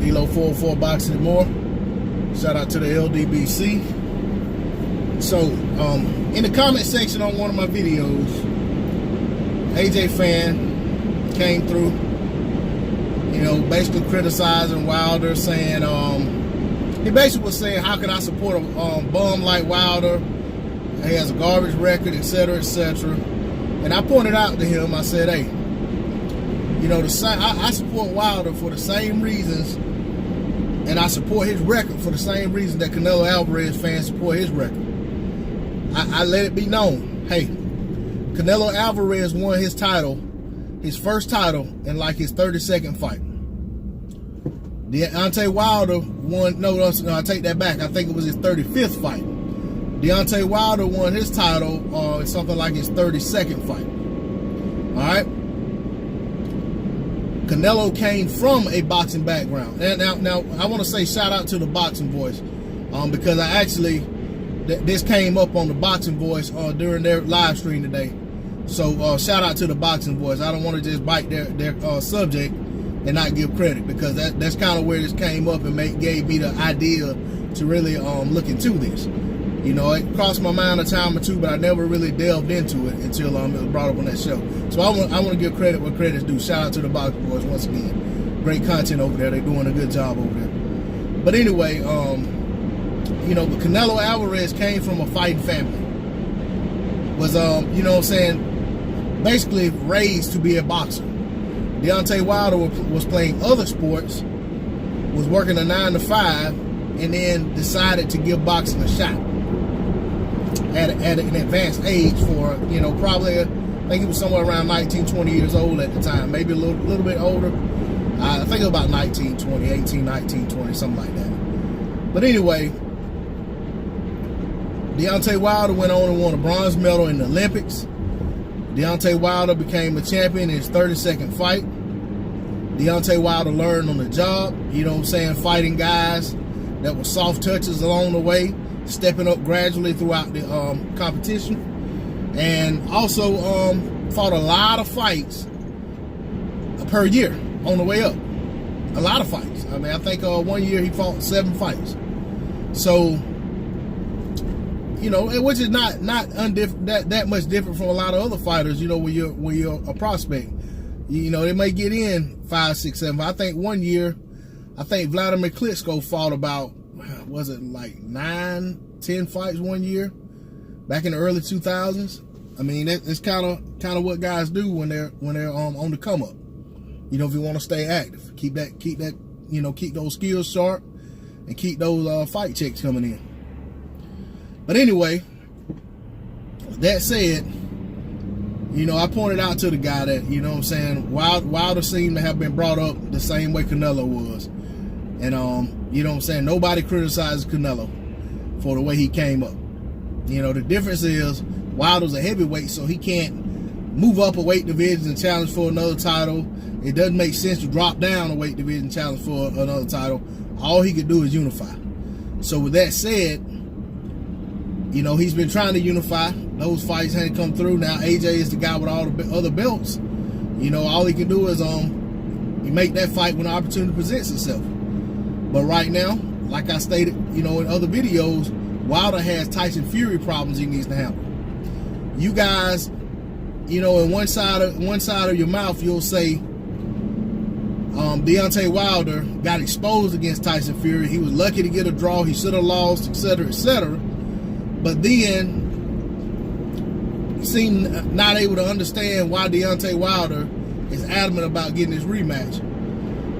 Elo 404 Boxing and More. Shout out to the LDBC. So, in the comment section on one of my videos, AJ fan came through, basically criticizing Wilder, saying, he basically was saying, how can I support a bum like Wilder? He has a garbage record, etc., etc. And I pointed out to him, I said, hey, I support Wilder for the same reasons, and I support his record for the same reason that Canelo Alvarez fans support his record. I let it be known, hey, Canelo Alvarez won his title, his first title, in like his 32nd fight. Deontay Wilder won, no, I take that back. I think it was his 35th fight. Deontay Wilder won his title something like his 32nd fight. All right. Canelo came from a boxing background. And now I want to say shout out to the Boxing Voice, because I actually, this came up on the Boxing Voice during their live stream today. So shout out to the Boxing Voice. I don't want to just bite their subject and not give credit, because that's kind of where this came up and gave me the idea to really look into this. It crossed my mind a time or two, but I never really delved into it until it was brought up on that show. So I want to give credit where credit's due. Shout out to the Boxing Boys once again. Great content over there. They're doing a good job over there. But anyway, but Canelo Alvarez came from a fighting family. Was, basically raised to be a boxer. Deontay Wilder was playing other sports, was working a 9-to-5, and then decided to give boxing a shot at an advanced age for, probably, I think he was somewhere around 19, 20 years old at the time, maybe a little bit older. I think it was about 19, 20, 18, 19, 20, something like that. But anyway, Deontay Wilder went on and won a bronze medal in the Olympics. Deontay Wilder became a champion in his 32nd fight. Deontay Wilder learned on the job, fighting guys that were soft touches along the way, stepping up gradually throughout the competition, and also fought a lot of fights per year on the way up. A lot of fights. I mean, I think 1 year he fought 7 fights. So, which is not that much different from a lot of other fighters. When you're a prospect, they may get in 5, 6, 7. I think 1 year, Vladimir Klitschko fought about, was it like 9, 10 fights 1 year back in the early 2000s. I mean, it's kind of what guys do when they're on the come up. If you want to stay active, keep those skills sharp and keep those fight checks coming in. But anyway, that said, I pointed out to the guy that, Wilder seemed to have been brought up the same way Canelo was. And, nobody criticizes Canelo for the way he came up. The difference is Wilder's a heavyweight, so he can't move up a weight division and challenge for another title. It doesn't make sense to drop down a weight division and challenge for another title. All he could do is unify. So with that said, he's been trying to unify. Those fights hadn't come through. Now AJ is the guy with all the other belts. All he can do is make that fight when the opportunity presents itself. But right now, like I stated, in other videos, Wilder has Tyson Fury problems he needs to handle. You guys, in one side of your mouth, you'll say Deontay Wilder got exposed against Tyson Fury. He was lucky to get a draw. He should have lost, etc., etc. But then seem not able to understand why Deontay Wilder is adamant about getting his rematch.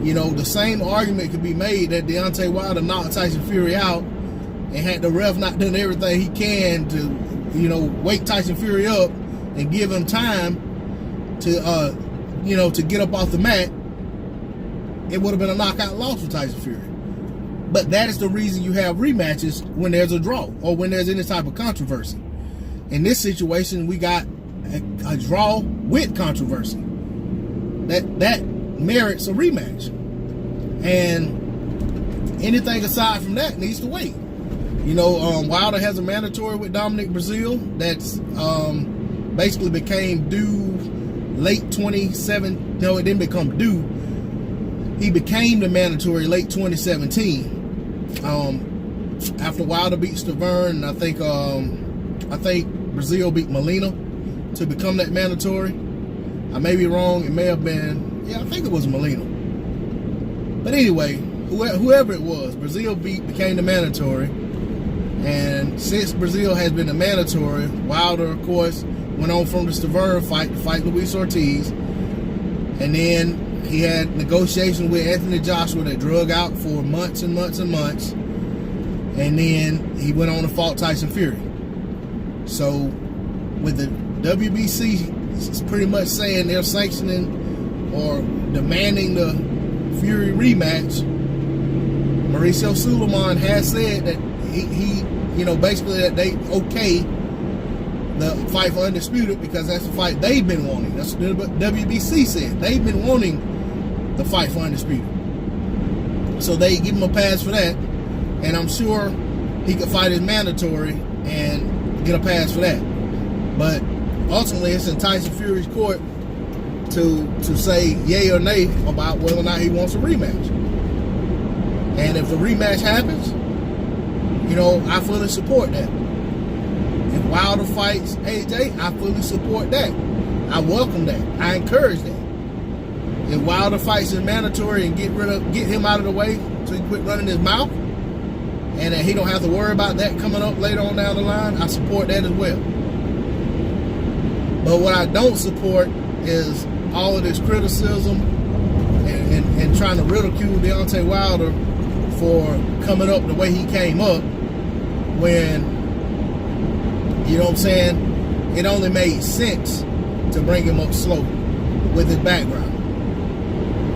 The same argument could be made that Deontay Wilder knocked Tyson Fury out and had the ref not done everything he can to, wake Tyson Fury up and give him time to, to get up off the mat. It would have been a knockout loss for Tyson Fury. But that is the reason you have rematches when there's a draw or when there's any type of controversy. In this situation, we got a draw with controversy. That merits a rematch. And anything aside from that needs to wait. Wilder has a mandatory with Dominic Brazil that's basically became due late 27. No, it didn't become due. he became the mandatory late 2017. After Wilder beat Stavern, and I think Brazil beat Molina to become that mandatory. I may be wrong. It may have been, I think it was Molina. But anyway, whoever it was, Brazil became the mandatory. And since Brazil has been the mandatory, Wilder, of course, went on from the Stavern fight to fight Luis Ortiz. And then he had negotiations with Anthony Joshua that drug out for months and months and months. And then he went on to fight Tyson Fury. So with the WBC, it's pretty much saying they're sanctioning or demanding the Fury rematch. Mauricio Sulaiman has said that he basically that they okay the fight for Undisputed because that's the fight they've been wanting. That's what the WBC said. They've been wanting the fight for Undisputed. So they give him a pass for that. And I'm sure he could fight his mandatory and get a pass for that. But ultimately, it's in Tyson Fury's court to say yay or nay about whether or not he wants a rematch. And if the rematch happens, I fully support that. If Wilder fights AJ, I fully support that. I welcome that. I encourage that. If Wilder fights his mandatory and get him out of the way so he quit running his mouth, and that he don't have to worry about that coming up later on down the line, I support that as well. But what I don't support is all of this criticism and trying to ridicule Deontay Wilder for coming up the way he came up when, you know what I'm saying, it only made sense to bring him up slow with his background.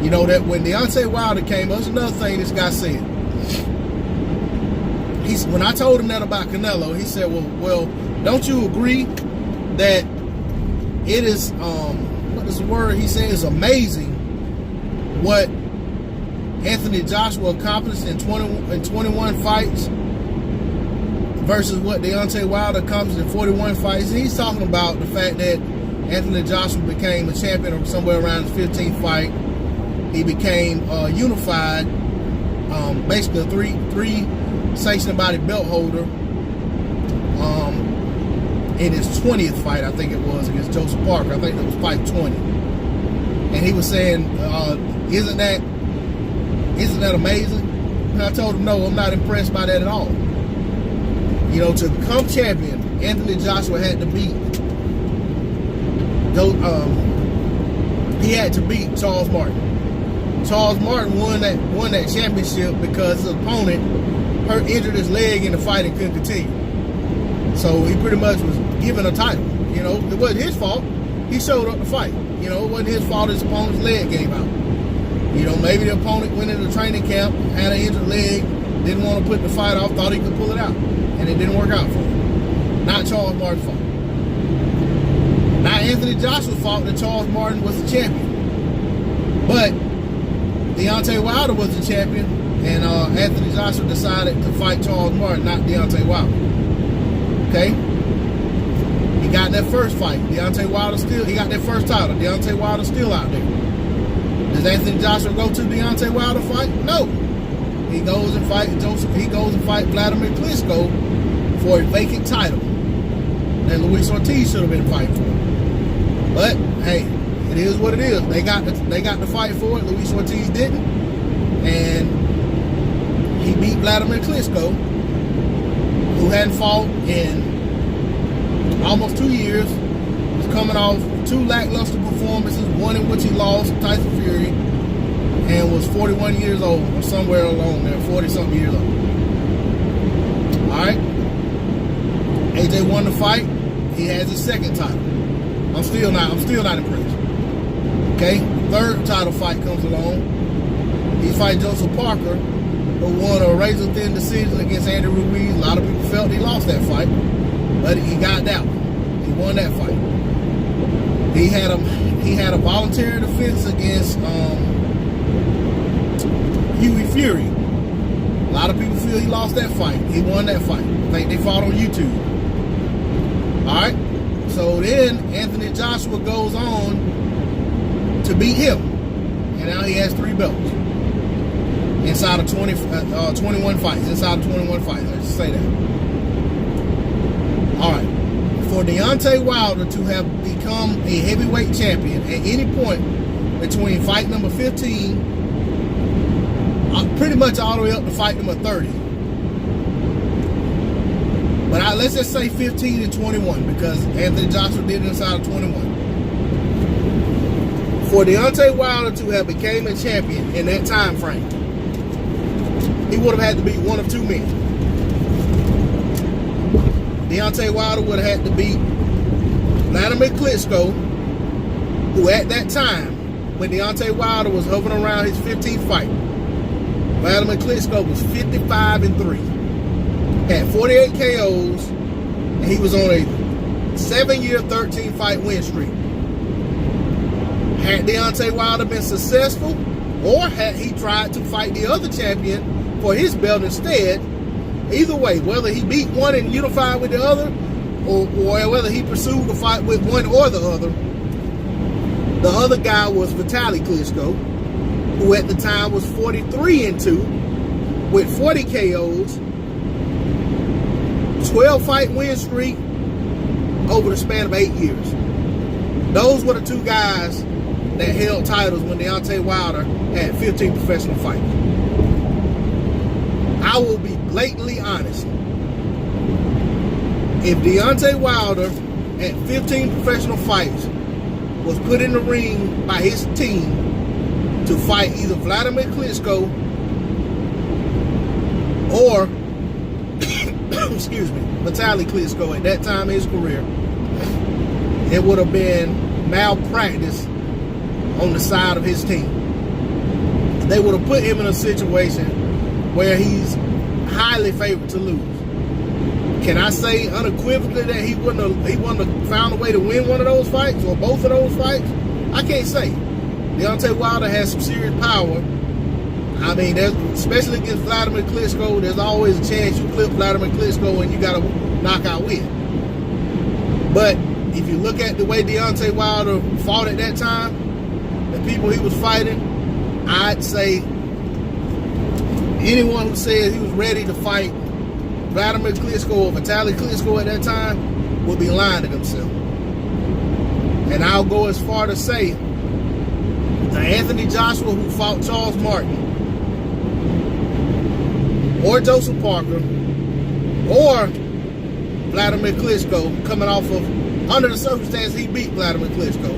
You know that when Deontay Wilder came up, that's another thing this guy said. When I told him that about Canelo, he said, well, don't you agree that it is, what is the word? He said it's amazing what Anthony Joshua accomplished in 21 fights versus what Deontay Wilder accomplished in 41 fights. And he's talking about the fact that Anthony Joshua became a champion somewhere around his 15th fight. He became unified, basically a three sanctioned body belt holder in his 20th fight, I think it was, against Joseph Parker. I think that was fight 20. And he was saying, isn't that amazing? And I told him, no, I'm not impressed by that at all. To become champion, Anthony Joshua had to beat Charles Martin. Charles Martin won that championship because his opponent injured his leg in the fight and couldn't continue. So he pretty much was given a title. It wasn't his fault. He showed up to fight. It wasn't his fault his opponent's leg gave out. Maybe the opponent went into training camp, had an injured leg, didn't want to put the fight off, thought he could pull it out. And it didn't work out for him. Not Charles Martin's fault. Not Anthony Joshua's fault that Charles Martin was the champion. But Deontay Wilder was the champion, and Anthony Joshua decided to fight Charles Martin, not Deontay Wilder. Okay? He got that first fight. He got that first title. Deontay Wilder's still out there. Does Anthony Joshua go to Deontay Wilder fight? No. He goes and fight Vladimir Klitschko for a vacant title that Luis Ortiz should have been fighting for. But hey, it is what it is. They got the fight for it. Luis Ortiz didn't, and he beat Vladimir Klitschko, who hadn't fought in almost 2 years. Was coming off 2 lackluster performances, one in which he lost to Tyson Fury, and was 41 years old, or somewhere along there, 40-something years old. All right. AJ won the fight. He has his second title. I'm still not impressed. Okay. Third title fight comes along. He fights Joseph Parker, who won a razor-thin decision against Andy Ruiz. A lot of people felt he lost that fight, but he got that one. He won that fight. He had a voluntary defense against Hughie Fury. A lot of people feel he lost that fight. He won that fight. I think they fought on YouTube. Alright? So then Anthony Joshua goes on to beat him. And now he has 3 belts. inside of 21 fights. Inside of 21 fights. Let's just say that. All right. For Deontay Wilder to have become a heavyweight champion at any point between fight number 15, pretty much all the way up to fight number 30. But let's just say 15 and 21 because Anthony Joshua did it inside of 21. For Deontay Wilder to have became a champion in that time frame, he would have had to beat one of two men. Deontay Wilder would have had to beat Vladimir Klitschko, who at that time, when Deontay Wilder was hovering around his 15th fight, Vladimir Klitschko was 55 and 3, had 48 KOs, and he was on a 7-year, 13-fight win streak. Had Deontay Wilder been successful, or had he tried to fight the other champion for his belt instead, either way, whether he beat one and unified with the other, or whether he pursued the fight with one or the other guy was Vitaly Klitschko, who at the time was 43 and 2, with 40 KOs, 12-fight win streak over the span of 8 years. Those were the two guys that held titles when Deontay Wilder had 15 professional fights. I will be blatantly honest. If Deontay Wilder at 15 professional fights was put in the ring by his team to fight either Vladimir Klitschko or excuse me, Vitaly Klitschko at that time in his career, it would have been malpractice on the side of his team. They would have put him in a situation where he's highly favored to lose. Can I say unequivocally that he wouldn't have found a way to win one of those fights or both of those fights? I can't say. Deontay Wilder has some serious power. I mean, especially against Vladimir Klitschko, there's always a chance you clip Vladimir Klitschko and you got a knockout win. But if you look at the way Deontay Wilder fought at that time, the people he was fighting, I'd say anyone who says he was ready to fight Vladimir Klitschko or Vitaly Klitschko at that time would be lying to themselves. And I'll go as far to say the Anthony Joshua who fought Charles Martin or Joseph Parker or Vladimir Klitschko coming off of, under the circumstances he beat Vladimir Klitschko,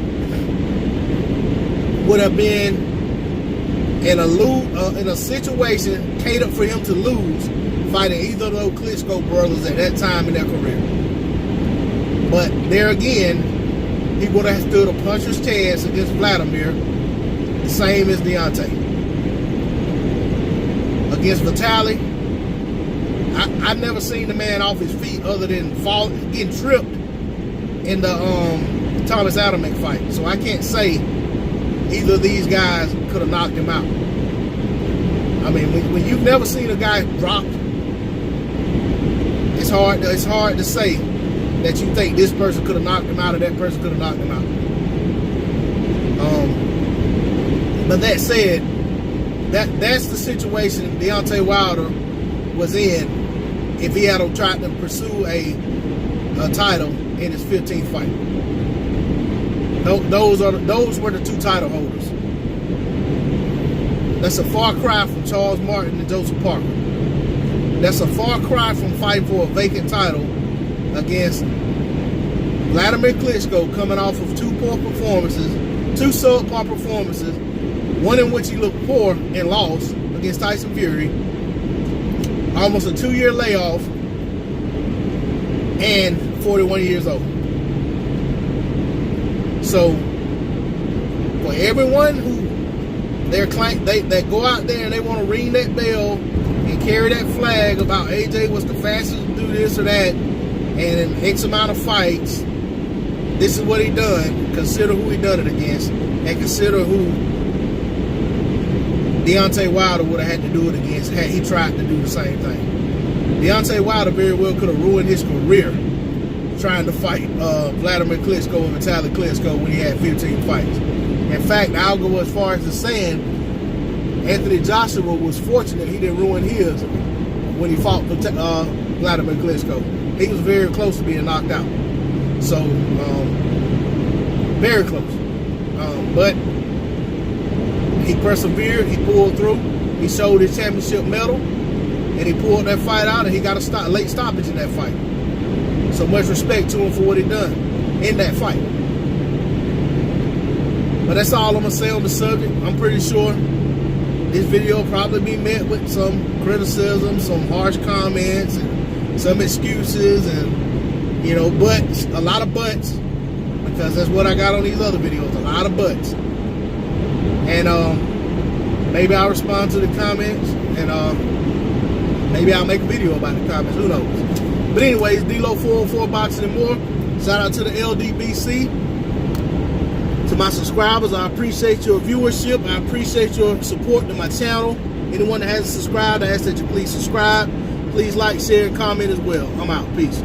would have been in a situation catered for him to lose fighting either of those Klitschko brothers at that time in their career. But there again, he would have stood a puncher's chance against Vladimir, the same as Deontay. Against Vitaly, I've never seen the man off his feet other than getting tripped in the Thomas Adamek fight. So I can't say either of these guys could have knocked him out. I mean, when you've never seen a guy drop, it's hard to say that you think this person could have knocked him out or that person could have knocked him out. But that said, that's the situation Deontay Wilder was in if he had tried to pursue a title in his 15th fight. Those were the two title holders. That's a far cry from Charles Martin and Joseph Parker. That's a far cry from fighting for a vacant title against Vladimir Klitschko, coming off of two subpar performances, one in which he looked poor and lost against Tyson Fury, almost a 2-year layoff, and 41 years old. So, for everyone who they go out there and they want to ring that bell and carry that flag about AJ was the fastest to do this or that, and in X amount of fights, this is what he done. Consider who he done it against, and consider who Deontay Wilder would have had to do it against had he tried to do the same thing. Deontay Wilder very well could have ruined his career trying to fight Vladimir Klitschko and Vitaly Klitschko when he had 15 fights. In fact, I'll go as far as to saying Anthony Joshua was fortunate he didn't ruin his when he fought Vladimir Klitschko. He was very close to being knocked out. So, very close. But he persevered, he pulled through, he showed his championship medal, and he pulled that fight out, and he got a late stoppage in that fight. So much respect to him for what he done in that fight. But that's all I'm going to say on the subject. I'm pretty sure this video will probably be met with some criticism, some harsh comments, and some excuses, and, you know, buts, a lot of buts, because that's what I got on these other videos, a lot of buts. And maybe I'll respond to the comments, and maybe I'll make a video about the comments, who knows. But anyways, D-Lo 404 Boxing and More. Shout out to the LDBC. To my subscribers, I appreciate your viewership. I appreciate your support to my channel. Anyone that hasn't subscribed, I ask that you please subscribe. Please like, share, and comment as well. I'm out. Peace.